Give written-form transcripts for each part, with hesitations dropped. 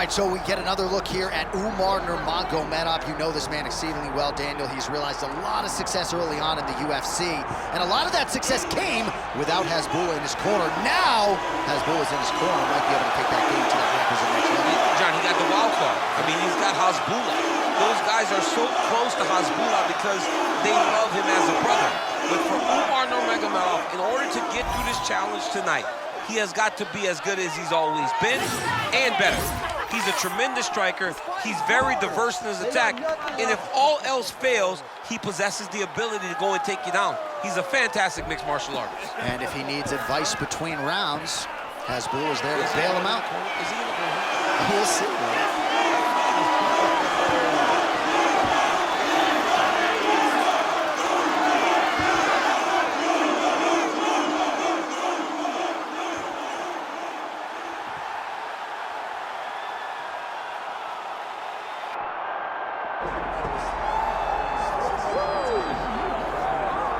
right, so we get another look here at Umar Nurmagomedov. You know this man exceedingly well, Daniel. He's realized a lot of success early on in the UFC, and a lot of that success came without Hasbulla in his corner. Now, Hasbulla's in his corner, might be able to take that game to that requisite next level. John, he got the wild card. I mean, he's got Hasbulla. Those guys are so close to Hasbulla because they love him as a brother. But for Umar Nurmagomedov, in order to get through this challenge tonight, he has got to be as good as he's always been and better. He's a tremendous striker. He's very diverse in his attack. And if all else fails, he possesses the ability to go and take you down. He's a fantastic mixed martial artist. And if he needs advice between rounds, Hasbulla is there to bail him out. Is he in the corner? We'll see.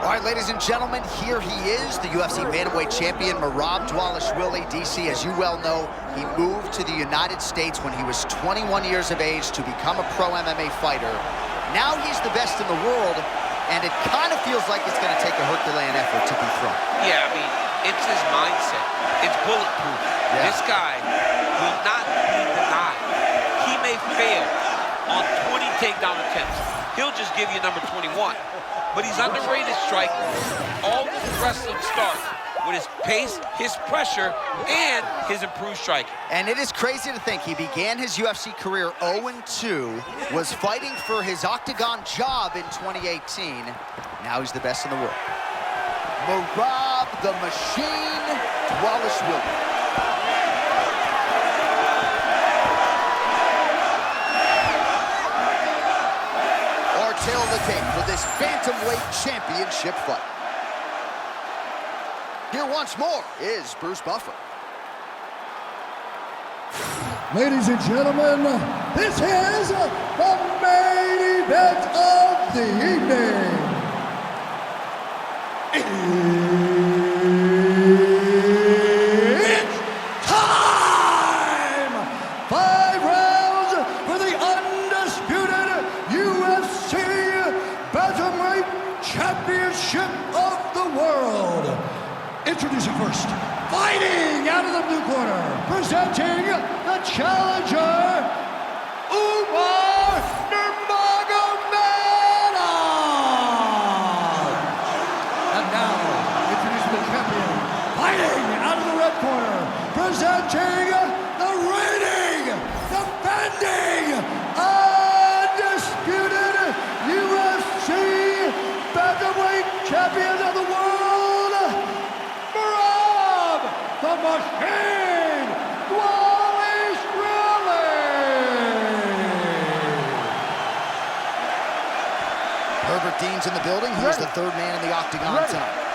All right, ladies and gentlemen, here he is, the UFC bantamweight champion, Merab Dvalishvili. DC, as you well know, he moved to the United States when he was 21 years of age to become a pro MMA fighter. Now he's the best in the world, and it kind of feels like it's going to take a Herculean effort to be thrown. Yeah, I mean, it's his mindset. It's bulletproof. Yeah. This guy will not be denied. He may fail on 20 takedown attempts. He'll just give you number 21. But he's underrated striker. All this wrestling starts with his pace, his pressure, and his improved striking. And it is crazy to think he began his UFC career 0-2, was fighting for his octagon job in 2018. Now he's the best in the world. Merab the Machine Dvalishvili. Tail the tape for this bantamweight championship fight. Here once more is Bruce Buffer. Ladies and gentlemen, this is the main event of the evening. It's time! 5 rounds for the undisputed UFC Bantamweight Championship of the world. Introducing first, fighting out of the blue corner, presenting the challenger, Umar Nurmagomedov. And now, introducing the champion, fighting out of the red corner, presenting the reigning, defending, undisputed UFC Bantamweight Champion of the world, Merab the Machine Dvalishvili. Herbert Dean's in the building. He's the third man in the octagon tonight.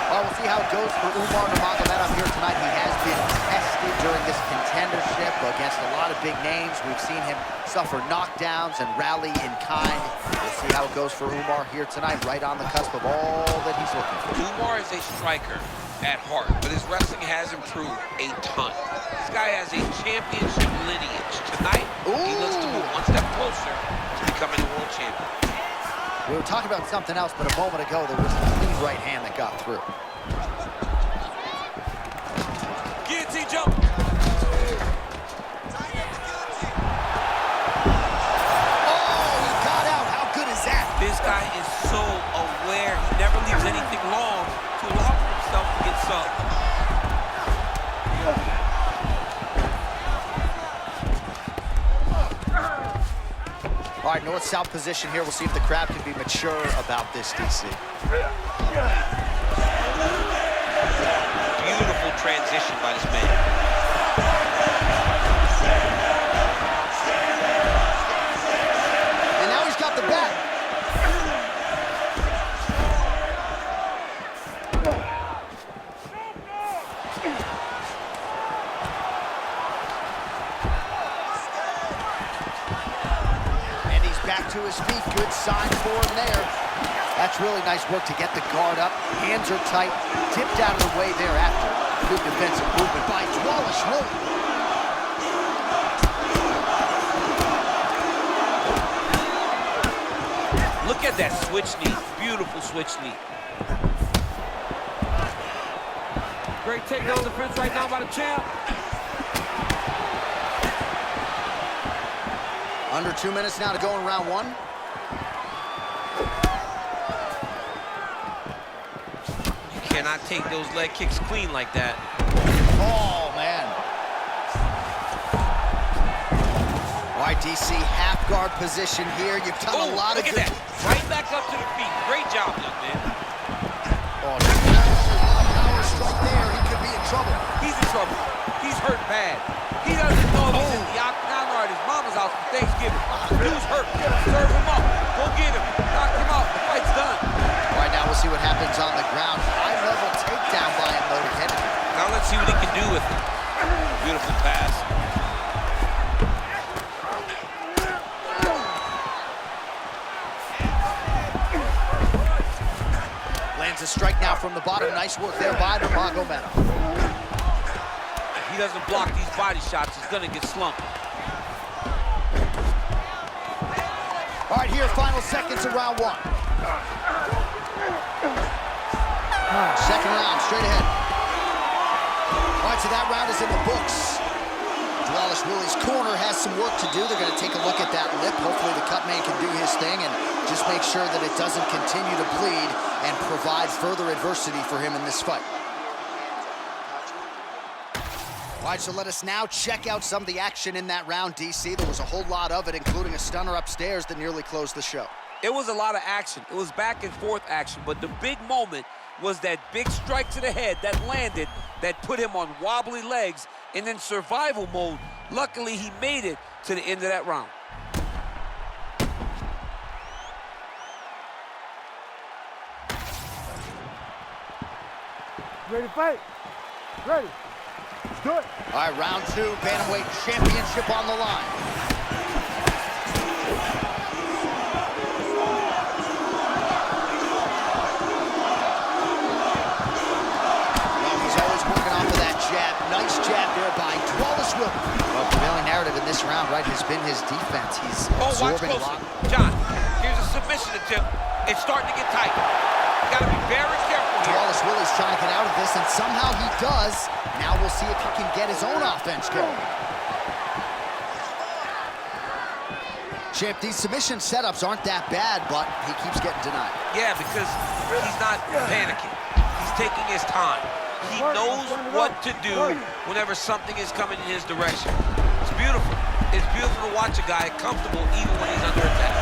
Well, we'll see how it goes for Umar Nurmagomedov here tonight. He has been tested during this contendership against a lot of big names. We've seen him suffer knockdowns and rally in kind. We'll see how it goes for Umar here tonight, right on the cusp of all that he's looking for. Umar is a striker at heart, but his wrestling has improved a ton. This guy has a championship lineage. Tonight, he looks to move one step closer to becoming a world champion. We were talking about something else, but a moment ago, there was a clean right hand that got through. Guillotine jump. Oh, he got out. How good is that? This guy is so aware. He never leaves anything long to allow for himself to get subbed. All right, north-south position here. We'll see if the crowd can be mature about this, DC. Beautiful transition by this man. And now he's got the bat. Back to his feet, good sign for him there. That's really nice work to get the guard up. Hands are tight, tipped out of the way thereafter. Good defensive movement by Dvalishvili. at that switch knee. Beautiful switch knee. Great takedown defense right now by the champ. Under 2 minutes now to go in round one. You cannot take those leg kicks clean like that. Oh, man. All right, DC, half guard position here. You've done a lot of good. Look at that. Right back up to the feet. Great job, young man. Oh, power strike there. He could be in trouble. He's in trouble. He's hurt bad. He doesn't know if he's in the octagon or at his mama's house for Thanksgiving. Dude's hurt. Serve him up. Go get him. Knock him out. The fight's done. All right, now we'll see what happens on the ground. High-level takedown by him, loaded head. Now let's see what he can do with it. Beautiful pass. Lands a strike now from the bottom. Nice work there by Nurmagomedov. If he doesn't block these body shots, he's gonna get slumped. All right, here, final seconds of round one. Second round, straight ahead. All right, so that round is in the books. Dvalishvili's corner has some work to do. They're going to take a look at that lip. Hopefully the cut man can do his thing and just make sure that it doesn't continue to bleed and provide further adversity for him in this fight. All right, so let us now check out some of the action in that round, DC. There was a whole lot of it, including a stunner upstairs that nearly closed the show. It was a lot of action. It was back and forth action, but the big moment was that big strike to the head that landed, that put him on wobbly legs, and in survival mode, luckily he made it to the end of that round. Ready to fight? Ready. Let's do it. All right, round two, bantamweight championship on the line. Nice jab there by Dvalishvili. Well, the prevailing narrative in this round, right, has been his defense. He's absorbing a lot. John, here's a submission attempt. It's starting to get tight. You gotta be very careful here. Dvalishvili's trying to get out of this, and somehow he does. Now we'll see if he can get his own offense going. Champ, these submission setups aren't that bad, but he keeps getting denied. Yeah, because he's not panicking. He's taking his time. He knows what to do whenever something is coming in his direction. It's beautiful. It's beautiful to watch a guy comfortable even when he's under attack.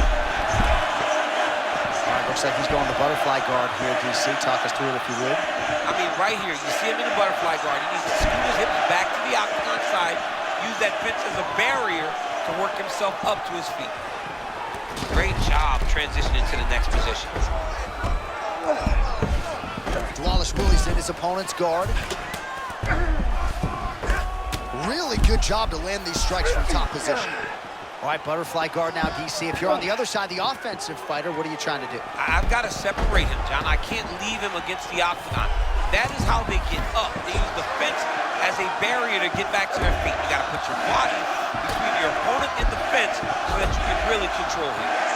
All right, looks like he's going the butterfly guard here, DC. Talk us through it if you would. I mean, right here, you see him in the butterfly guard. He needs to scoot his hips back to the octagon side, use that fence as a barrier to work himself up to his feet. Great job transitioning to the next position. Dvalishvili's in his opponent's guard. Really good job to land these strikes from top position. All right, butterfly guard now, DC. If you're on the other side, the offensive fighter, what are you trying to do? I've got to separate him, John. I can't leave him against the octagon. That is how they get up. They use the fence as a barrier to get back to their feet. You got to put your body between your opponent and the fence so that you can really control him.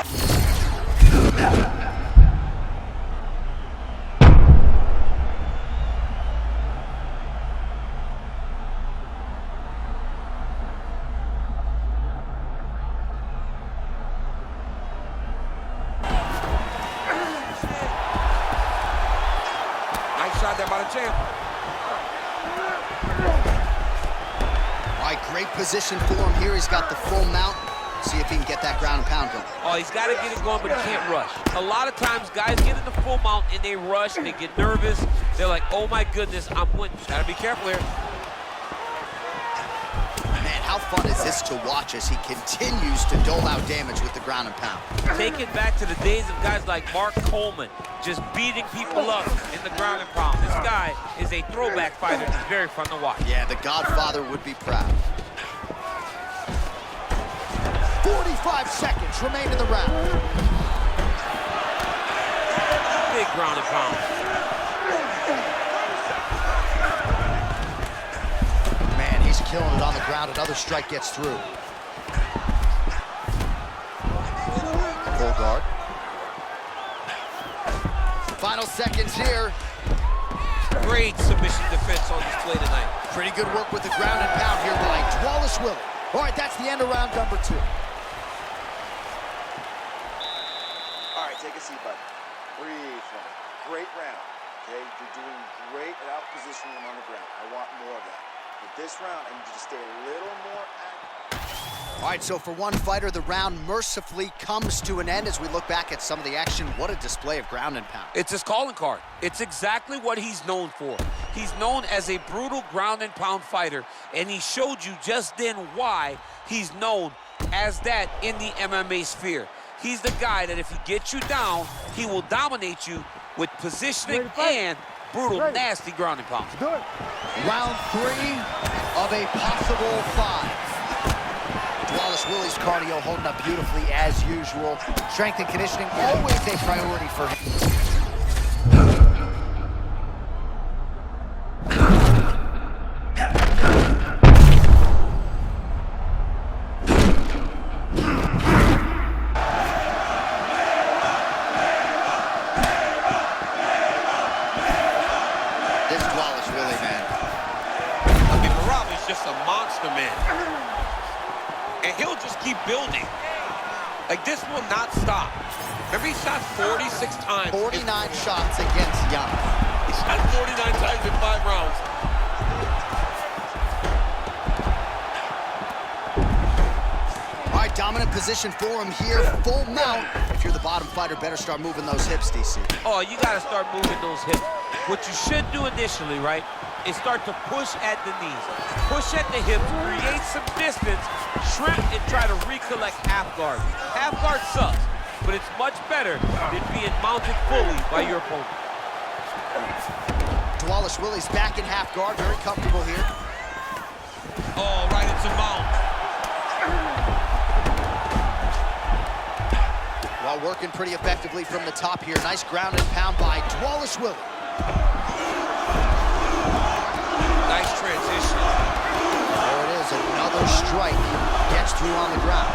Shot there by the champ. All right, great position for him here. He's got the full mount. See if he can get that ground and pound going. Oh, he's got to get it going, but he can't rush. A lot of times, guys get in the full mount and they rush, they get nervous. They're like, oh my goodness, I'm winning. Got to be careful here. Man, how fun is this to watch as he continues to dole out damage with the ground and pound? Take it back to the days of guys like Mark Coleman, just beating people up in the ground and pound. This guy is a throwback fighter. It's very fun to watch. Yeah, the Godfather would be proud. 45 seconds remain in the round. Big ground and pound. Man, he's killing it on the ground. Another strike gets through. Full guard. seconds here. Great submission defense on display tonight. Pretty good work with the ground and pound here by Dvalishvili. All right, that's the end of round number 2. All right, take a seat, bud. Breathe from it. Great round, okay? You're doing great at out-positioning him on the ground. I want more of that. But this round, I need you to stay a little more active. All right, so for one fighter, the round mercifully comes to an end as we look back at some of the action. What a display of ground and pound. It's his calling card. It's exactly what he's known for. He's known as a brutal ground and pound fighter, and he showed you just then why he's known as that in the MMA sphere. He's the guy that if he gets you down, he will dominate you with positioning and brutal, nasty ground and pound. Round 3 of a possible 5. Dvalishvili's cardio holding up beautifully as usual. Strength and conditioning always a priority for him. This Dvalishvili, man. I mean, Merab is just a monster, man. And he'll just keep building. Like, this will not stop. Remember, he shot 46 times. 49 shots against Young. He shot 49 times in 5 rounds. All right, dominant position for him here. Full mount. If you're the bottom fighter, better start moving those hips, DC. Oh, you got to start moving those hips. What you should do initially, right, is start to push at the knees. Push at the hips, create some distance, shrimp, and try to recollect half guard. Half guard sucks, but it's much better than being mounted fully by your opponent. Dvalishvili's back in half guard, very comfortable here. Oh, right into mount. While working pretty effectively from the top here. Nice ground and pound by Dvalishvili. Nice transition. There it is, another strike. Gets through on the ground.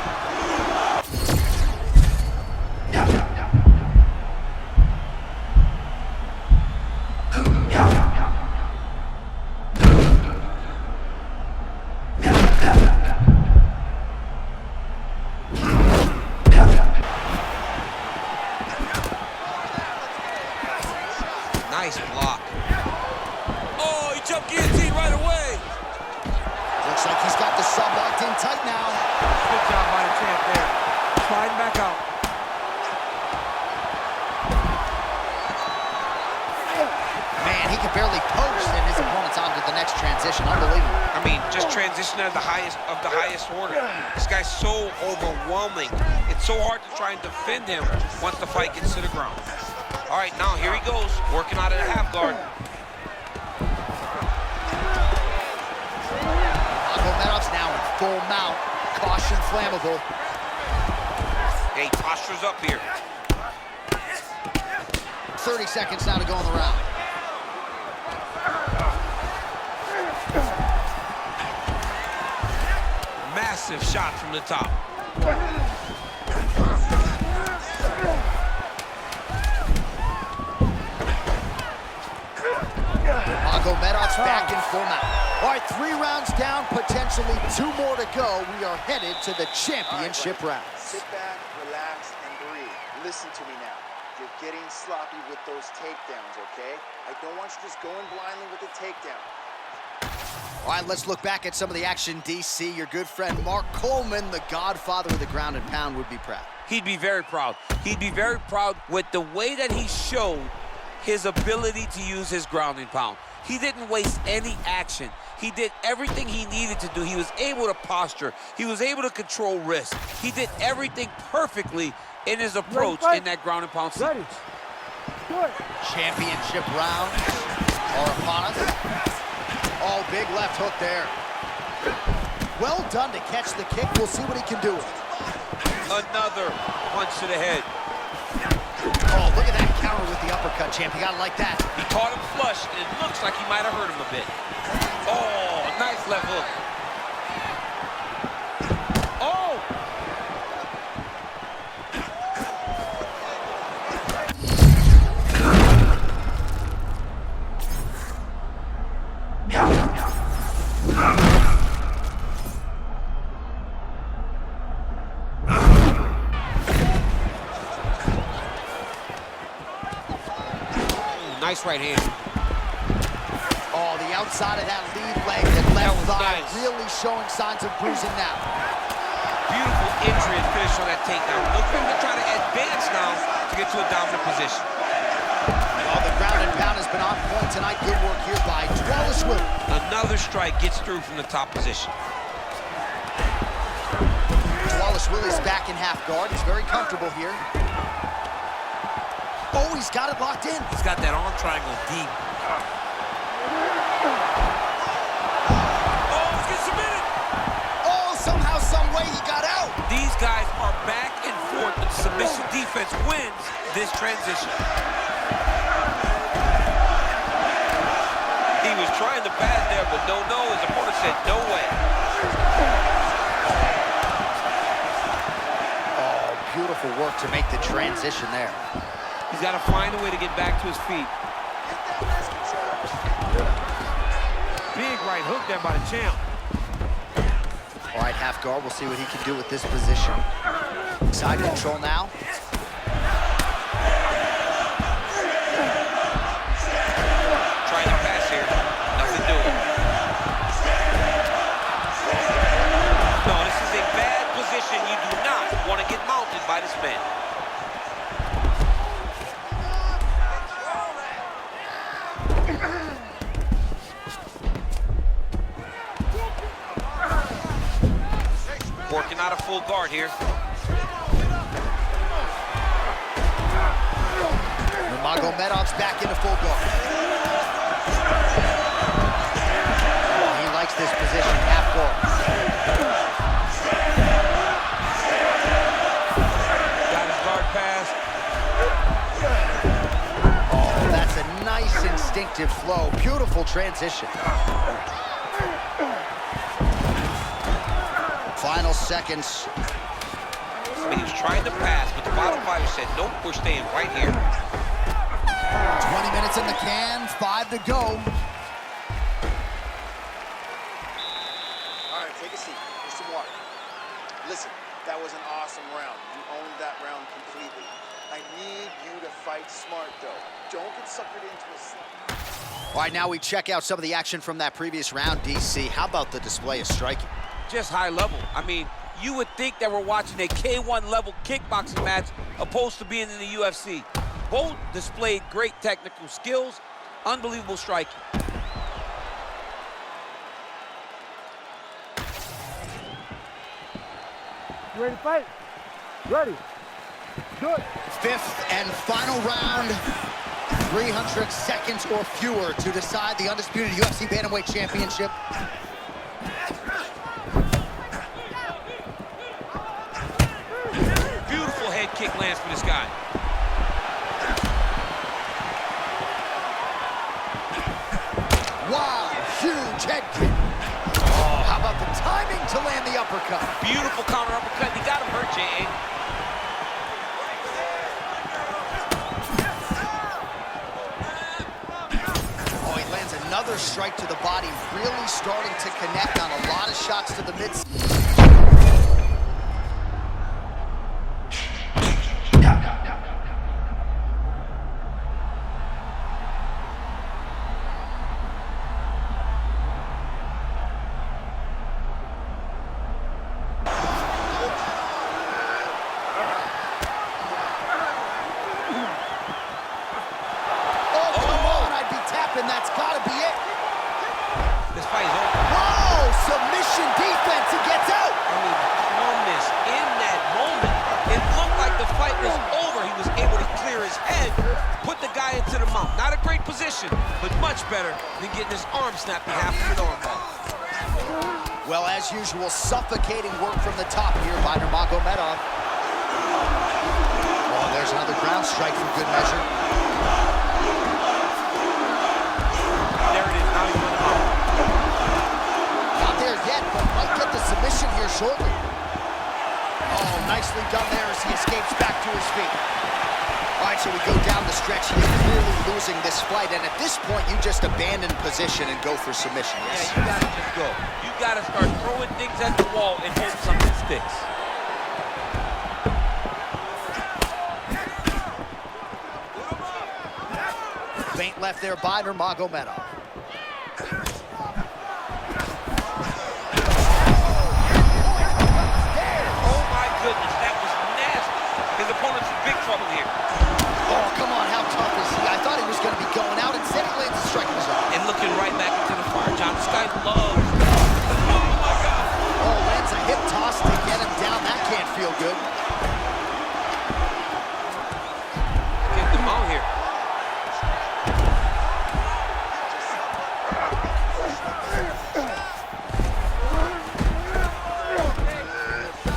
Nice block. Oh, he jumped guillotine right away. Looks like he's got the sub locked in tight now. Good job by the champ there. Sliding back out. Man, he can barely post, and his opponent's on to the next transition. Unbelievable. I mean, just transition at the highest order. This guy's so overwhelming. It's so hard to try and defend him once the fight gets to the ground. All right, now here he goes, working out of the half guard. Nurmagomedov's now in full mount. Caution flammable. Hey, posture's up here. 30 seconds now to go in the round. Massive shot from the top. Nurmagomedov's back in full mount. All right, 3 rounds down, potentially 2 more to go. We are headed to the championship round. Sit back, relax, and breathe. Listen to me now. You're getting sloppy with those takedowns, okay? I don't want you just going blindly with the takedown. All right, let's look back at some of the action, DC. Your good friend Mark Coleman, the godfather of the ground and pound, would be proud. He'd be very proud. He'd be very proud with the way that he showed his ability to use his ground and pound. He didn't waste any action. He did everything he needed to do. He was able to posture. He was able to control wrist. He did everything perfectly in his approach in that ground and pound sequence. Championship rounds are upon us. Oh, big left hook there. Well done to catch the kick. We'll see what he can do. Another punch to the head. Oh, look at that counter with the uppercut, champ. You gotta like that. He caught him flush, and it looks like he might have hurt him a bit. Oh, nice left hook. Oh! Nice right hand. Oh, the outside of that lead leg, that left thigh, nice. really showing signs of bruising now. Beautiful entry and finish on that takedown. Look for him to try to advance now to get to a dominant position. Oh, the ground and pound has been on point tonight. Good work here by Dvalishvili. Another strike gets through from the top position. Dvalishvili's back in half guard. He's very comfortable here. Oh, he's got it locked in. He's got that arm triangle deep. Oh, he's getting submitted. Oh, somehow, some way he got out. These guys are back and forth, but submission defense wins this transition. He was trying to pass there, but no. His opponent said no way. Oh, beautiful work to make the transition there. He's got to find a way to get back to his feet. Big right hook there by the champ. All right, half guard. We'll see what he can do with this position. Side control now. Trying to pass here. Nothing doing. No, this is a bad position. You do not want to get mounted by this man. Working out of full guard here. Nurmagomedov's back into full guard. Oh, he likes this position, half guard. Got his guard pass. Oh, that's a nice instinctive flow. Beautiful transition. Final seconds. I mean, he was trying to pass, but the bottom fighter said, nope, we're staying right here. 20 minutes in the can, 5 to go. All right, take a seat. Here's some water. Listen, that was an awesome round. You owned that round completely. I need you to fight smart, though. Don't get suckered into a slump. All right, now we check out some of the action from that previous round, DC. How about the display of striking? Just high level. I mean, you would think that we're watching a K1 level kickboxing match opposed to being in the UFC. Both displayed great technical skills, unbelievable striking. You ready to fight? Ready. Good. Fifth and final round. 300 seconds or fewer to decide the undisputed UFC Bantamweight Championship. Beautiful head kick lands for this guy. Wow, huge head kick. Oh, how about the timing to land the uppercut? Beautiful counter uppercut. He got him hurt, J.A. Oh, he lands another strike to the body, really starting to connect on a lot of shots to the mid. That's gotta be it. This fight is over. Whoa, submission defense, he gets out. I mean, calmness in that moment. It looked like the fight was over. He was able to clear his head, put the guy into the mount. Not a great position, but much better than getting his arm snapped in half with an armbar. Well, as usual, suffocating work from the top here by Nurmagomedov. Oh, there's another ground strike for good measure. Not there yet, but might get the submission here shortly. Oh, nicely done there as he escapes back to his feet. All right, so we go down the stretch. He is clearly losing this fight, and at this point, you just abandon position and go for submission. Yes. Yeah, you gotta just go. You gotta start throwing things at the wall and hope something sticks. Feint left there by Nurmagomedov. Oh my goodness, that was nasty. His opponent's in big trouble here. Oh, come on, how tough is he? I thought he was going to be going out. Instead, he lands a strike in his eye. And looking right back into the fire. John, this guy loves. Oh my God. Oh, lands a hip toss to get him down. That can't feel good. Get them out here.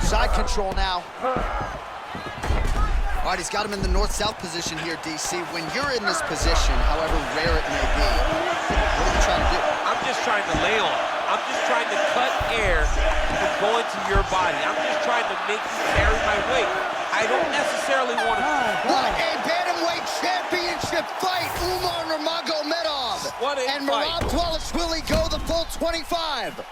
Side control now. All right, he's got him in the north-south position here, DC. When you're in this position, however rare it may be, what are you trying to do? I'm just trying to lay on. I'm just trying to cut air from going to your body. I'm just trying to make you carry my weight. I don't necessarily want to... What a bantamweight championship fight, Umar Nurmagomedov. What a and fight. Merab Dvalishvili go the full 25.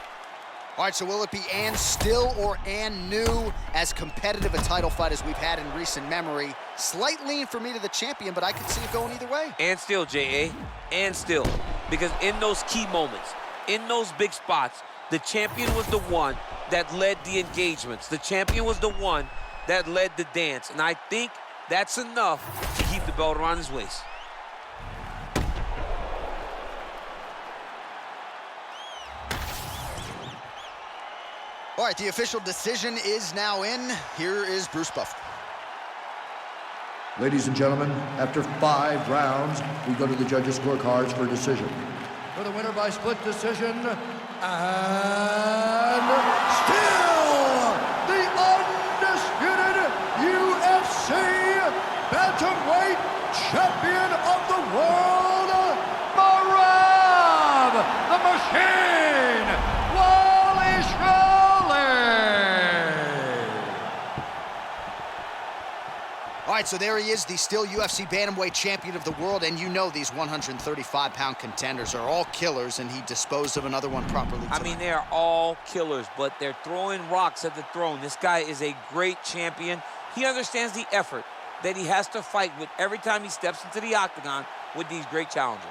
All right, so will it be and still or and new? As competitive a title fight as we've had in recent memory. Slight lean for me to the champion, but I could see it going either way. And still, J.A., and still. Because in those key moments, in those big spots, the champion was the one that led the engagements. The champion was the one that led the dance. And I think that's enough to keep the belt around his waist. All right, the official decision is now in. Here is Bruce Buffer. Ladies and gentlemen, after 5 rounds, we go to the judges' scorecards for decision. For the winner by split decision, and still the undisputed UFC bantamweight champion of the world, Merab the Machine Dvalishvili. All right, so there he is, the still UFC bantamweight champion of the world, and you know these 135-pound contenders are all killers, and he disposed of another one properly tonight. I mean, they are all killers, but they're throwing rocks at the throne. This guy is a great champion. He understands the effort that he has to fight with every time he steps into the octagon with these great challengers.